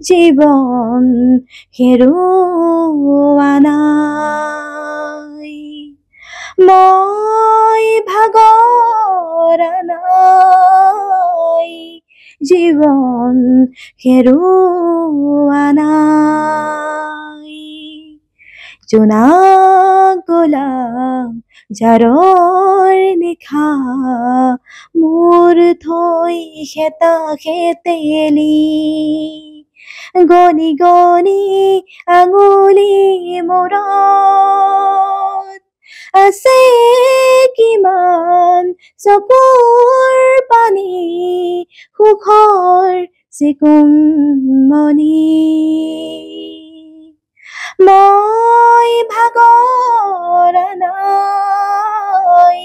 জীৱন হেৰুৱা নাই মই ভাগৰা নাই জীৱন হেৰুৱা নাই জোনাকলা জাৰৰ নিশা মোৰ থৈ খেতা খেতেলি গনি গনি আঙুলি মূৰত আছে কিমান চকুৰ পানী সুখৰ চিকুমনি মই ভাগৰা নাই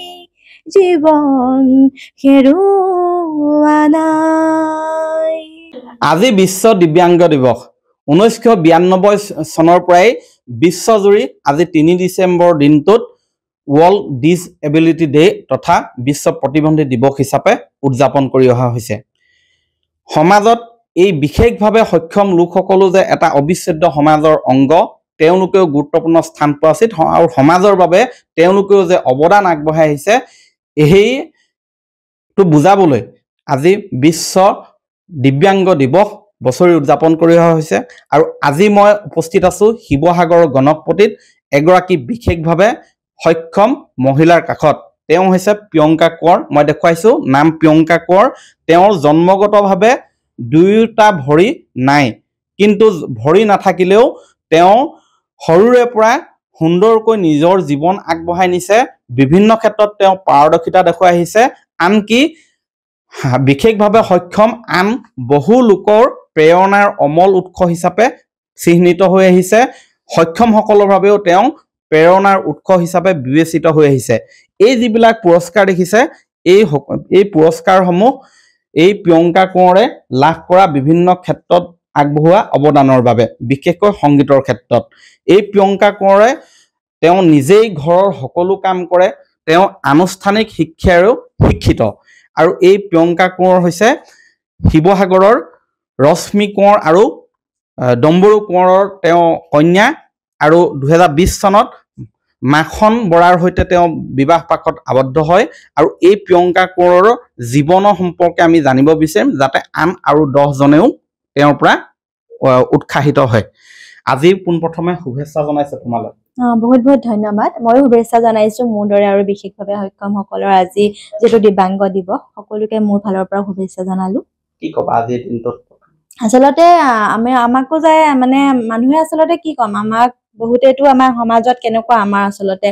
জীৱন হেৰুৱা নাই আজি বিশ্ব দিব্যাংগ দিৱস 1992 চনৰ পৰাই বিশ্বজুৰি আজি 3 ডিচেম্বৰ দিনটোত ওয়াৰ্ল্ড ডিসএবিলিটি ডে তথা বিশ্ব প্ৰতিবন্ধী দিৱস হিচাপে উদযাপন কৰি অহা হৈছে সমাজত এই বিশেষভাৱে সক্ষম লোকসকলো যে এটা অবিচ্ছেদ্য সমাজৰ অংগ তেওঁলোকেও গুৰুত্বপূৰ্ণ স্থান পোৱা উচিত আৰু সমাজৰ বাবে তেওঁলোকেও যে অৱদান আগবঢ়াই আহিছে এইটো বুজাবলৈ আজি বিশ্ব দিব্যাংগ দিৱস বছৰি উদযাপন কৰি অহা হৈছে আৰু আজি মই উপস্থিত আছো শিৱসাগৰৰ গণকপতিত এগৰাকী বিশেষভাৱে সক্ষম মহিলাৰ কাষত তেওঁ হৈছে প্ৰিয়ংকা কোঁৱৰ মই দেখুৱাইছো নাম প্ৰিয়ংকা কোঁৱৰ তেওঁৰ জন্মগতভাৱে দুইটা ভৰি নাই কিন্তু ভৰি নাথাকিলেও তেওঁ সৰুৰে পৰা সুন্দৰকৈ নিজৰ জীৱন আগবঢ়াই নিছে বিভিন্ন ক্ষেত্ৰত তেওঁ পাৰদৰ্শিতা দেখুৱাই আহিছে আনকি বিশেষভাৱে সক্ষম আন বহু লোকৰ প্ৰেৰণাৰ অমল উৎস হিচাপে চিহ্নিত হৈ আহিছে সক্ষমসকলৰ বাবেও তেওঁ প্ৰেৰণাৰ উৎস হিচাপে বিবেচিত হৈ আহিছে এই যিবিলাক পুৰস্কাৰ দেখিছে এই পুৰস্কাৰসমূহ এই প্ৰিয়ংকা কোঁৱৰে লাভ কৰা বিভিন্ন ক্ষেত্ৰত আগবঢ়োৱা অৱদানৰ বাবে বিশেষকৈ সংগীতৰ ক্ষেত্ৰত এই প্ৰিয়ংকা কোঁৱৰে তেওঁ নিজেই ঘৰৰ সকলো কাম কৰে তেওঁ আনুষ্ঠানিক শিক্ষাৰেও শিক্ষিত আৰু এই প্ৰিয়ংকা কোঁৱৰ হৈছে শিৱসাগৰৰ ৰশ্মি কোঁৱৰ আৰু ডম্বৰু কোঁৱৰৰ তেওঁ কন্যা আৰু 2020 চনত মাখন বৰাৰ সৈতে তেওঁ বিবাহ পাশত আবদ্ধ হয় আৰু এই প্ৰিয়ংকা কোঁৱৰৰ জীৱনৰ সম্পৰ্কে আমি জানিব বিচাৰিম যাতে আন আৰু 10 জনেও তেওঁৰ পৰা উৎসাহিত হয় আজি পোনপ্ৰথমে শুভেচ্ছা জনাইছে তোমালৈ বহুত বহুত ধন্যবাদ মই শুভেচ্ছা জনাইছো মোৰ দৰে আৰু বিশেষভাৱে সক্ষমসকলৰ আজি যেটো দিব্যাংগ দিৱস সকলোকে মোৰ ফালৰ পৰা শুভেচ্ছা জনালো কি কবা আজি দিনটোত আচলতে আমাকো যায় মানে মানুহে আচলতে কি কম আমাক বহুতেটো আমাৰ সমাজত কেনেকুৱা আমাৰ আচলতে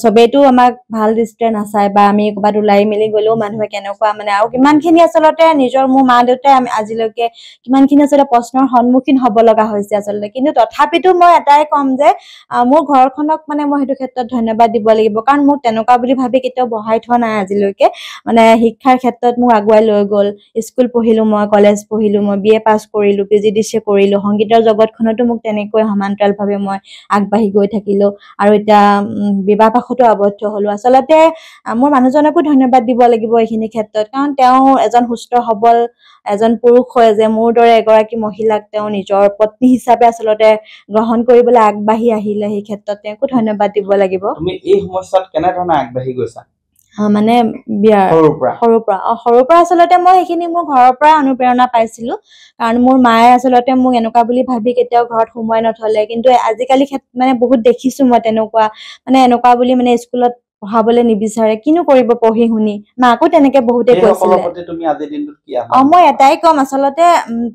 সবেইটো আমাক ভাল দৃষ্টিৰে নাচায় বা আমি ক'বাত ওলাই মেলি গলেও মানুহে কেনেকুৱা মানে আৰু কিমানখিনি আচলতে নিজৰ মোৰ মা দেউতাই আমি আজিলৈকে কিমানখিনি আচলতে প্ৰশ্নৰ সন্মুখীন হ'ব লগা হৈছে আচলতে কিন্তু তথাপিতো মই এটাই কম যে মোৰ ঘৰখনক মানে মই সেইটো ক্ষেত্ৰত ধন্যবাদ দিব লাগিব কাৰণ মোক তেনেকুৱা বুলি ভাবি কেতিয়াও বহাই থোৱা নাই আজিলৈকে মানে শিক্ষাৰ ক্ষেত্ৰত মোক আগুৱাই লৈ গ'ল স্কুল পঢ়িলো মই কলেজ পঢ়িলো মই বিএ পাছ কৰিলো পিজিডিসি কৰিলো সংগীতৰ জগতখনতো মোক তেনেকৈ সমান্তৰালভাৱে মই আগবাঢ়ি গৈ থাকিলো আৰু এটা বিবাহ পাশতো আবদ্ধ হলো আচলতে মোৰ মানুহজনকো ধন্যবাদ দিব লাগিব এইখিনি ক্ষেত্ৰত কাৰণ তেওঁ এজন সুস্থ সবল এজন পুৰুষ হয় যে মোৰ দৰে এগৰাকী মহিলাক তেওঁ নিজৰ পত্নী হিচাপে আচলতে গ্ৰহণ কৰিবলৈ আগবাঢ়ি আহিলে এই ক্ষেত্ৰত তেওঁকো ধন্যবাদ দিব লাগিব তুমি এই সমস্যাত কেনে ধৰণে আগবাঢ়ি গৈছা মানে সৰুৰ পৰা আচলতে মই এইখিনি মোৰ ঘৰৰ পৰা অনুপ্ৰেৰণা পাইছিলো কাৰণ মোৰ মায়ে আচলতে মোক এনেকুৱা বুলি ভাবি কেতিয়াও ঘৰত সোমাই নথলে কিন্তু আজিকালি মানে বহুত দেখিছো মই তেনেকুৱা মানে এনেকুৱা বুলি মানে স্কুলত পঢ়াবলৈ নিবিচাৰে কিনো কৰিব পঢ়ি শুনি মাকো তেনেকে বহুতে কৈছিলে মই এটাই কম আচলতে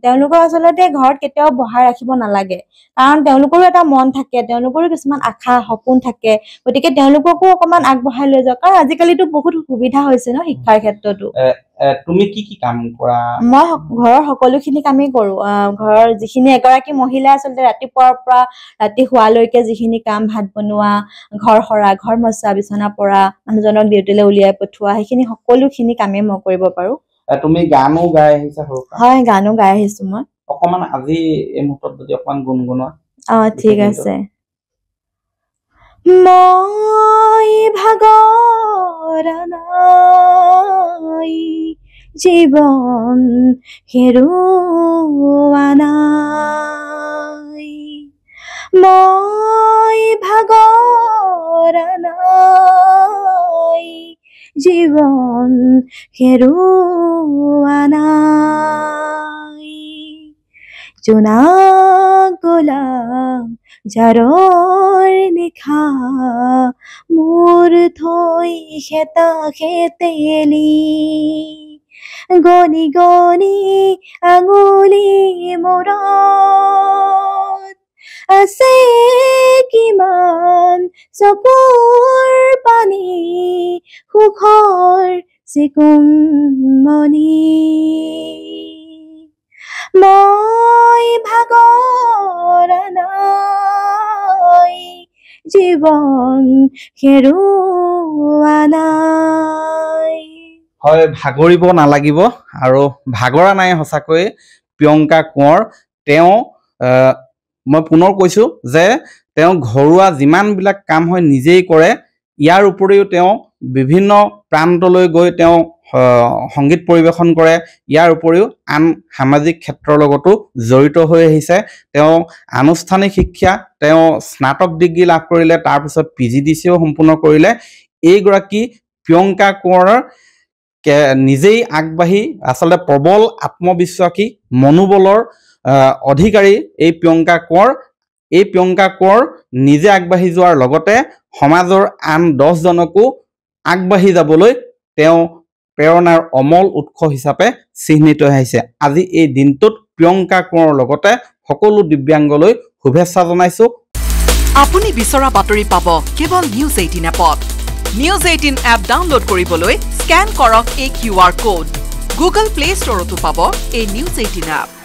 তেওঁলোকৰ আচলতে ঘৰত কেতিয়াও বহাই ৰাখিব নালাগে কাৰণ তেওঁলোকৰো এটা মন থাকে তেওঁলোকৰো কিছুমান আশা সপোন থাকে গতিকে তেওঁলোককো অকমান আগবঢ়াই লৈ যাওক কাৰণ আজিকালিতো বহুত সুবিধা হৈছে ন শিক্ষাৰ ক্ষেত্ৰতো তুমি কি কি কাম কৰা মই ঘৰৰ সকলোখিনি কামেই কৰো ঘৰৰ যিখিনি এগৰাকী মহিলা আচলতে ৰাতিপুৱাৰ পৰা ৰাতি শুৱালৈকে যিখিনি কাম ভাত বনোৱা ঘৰ সৰা ঘৰ মচা বিছনা পৰা মানুহজনক ডিউটিলৈ উলিয়াই পঠোৱা সেইখিনি সকলোখিনি কামেই মই কৰিব পাৰো তুমি গানো গাই আহিছা হয় গানো গাই আহিছো মই অকমান আজি এই মুহূৰ্তত যদি অকমান গুণগুণোৱা ঠিক আছে মই ভাগৰা নাই জীৱন হেৰুৱা নাই মই ভাগৰা নাই জীৱন হেৰুৱা নাই জোনাকলা জাৰৰ নিশা মোৰ থৈ খেতা খেতেলি গনি গনি আঙুলি মূৰত আছে কিমান চকুৰ পানী সুখৰ চিকুমনি মই ভাগৰা নাই জীৱন হেৰুৱা নাই হয় ভাগৰিব নালাগিব আৰু ভাগৰা নাই সঁচাকৈ প্ৰিয়ংকা কোঁৱৰ তেওঁ মই পুনৰ কৈছোঁ যে তেওঁ ঘৰুৱা যিমানবিলাক কাম হয় নিজেই কৰে ইয়াৰ উপৰিও তেওঁ বিভিন্ন প্ৰান্তলৈ গৈ তেওঁ সংগীত পৰিৱেশন কৰে ইয়াৰ উপৰিও আন সামাজিক ক্ষেত্ৰৰ লগতো জড়িত হৈ আহিছে তেওঁ আনুষ্ঠানিক শিক্ষা তেওঁ স্নাতক ডিগ্ৰী লাভ কৰিলে তাৰপিছত PGDCও সম্পূৰ্ণ কৰিলে এইগৰাকী প্ৰিয়ংকা কোঁৱৰৰ নিজেই আগবাঢ়ি আচলতে প্ৰবল আত্মবিশ্বাসী মনোবলৰ অধিকাৰী এই প্ৰিয়ংকা কোঁৱৰ নিজে আগবাঢ়ি যোৱাৰ লগতে সমাজৰ আন 10 জনকো আগবাঢ়ি যাবলৈ তেওঁ প্ৰেৰণাৰ অমল উৎস হিচাপে চিহ্নিত হৈছে আজি এই দিনটোত প্ৰিয়ংকা কোঁৱৰৰ লগতে সকলো দিব্যাংগলৈ শুভেচ্ছা জনাইছো আপুনি বিচৰা বাতৰি পাব কেৱল নিউজ 18 এপত নিউজ 18 এপ ডাউনলোড কৰিবলৈ স্ক্যান কৰক এই QR কোড গুগল প্লে ষ্টৰতো পাব এই নিউজ 18 এপ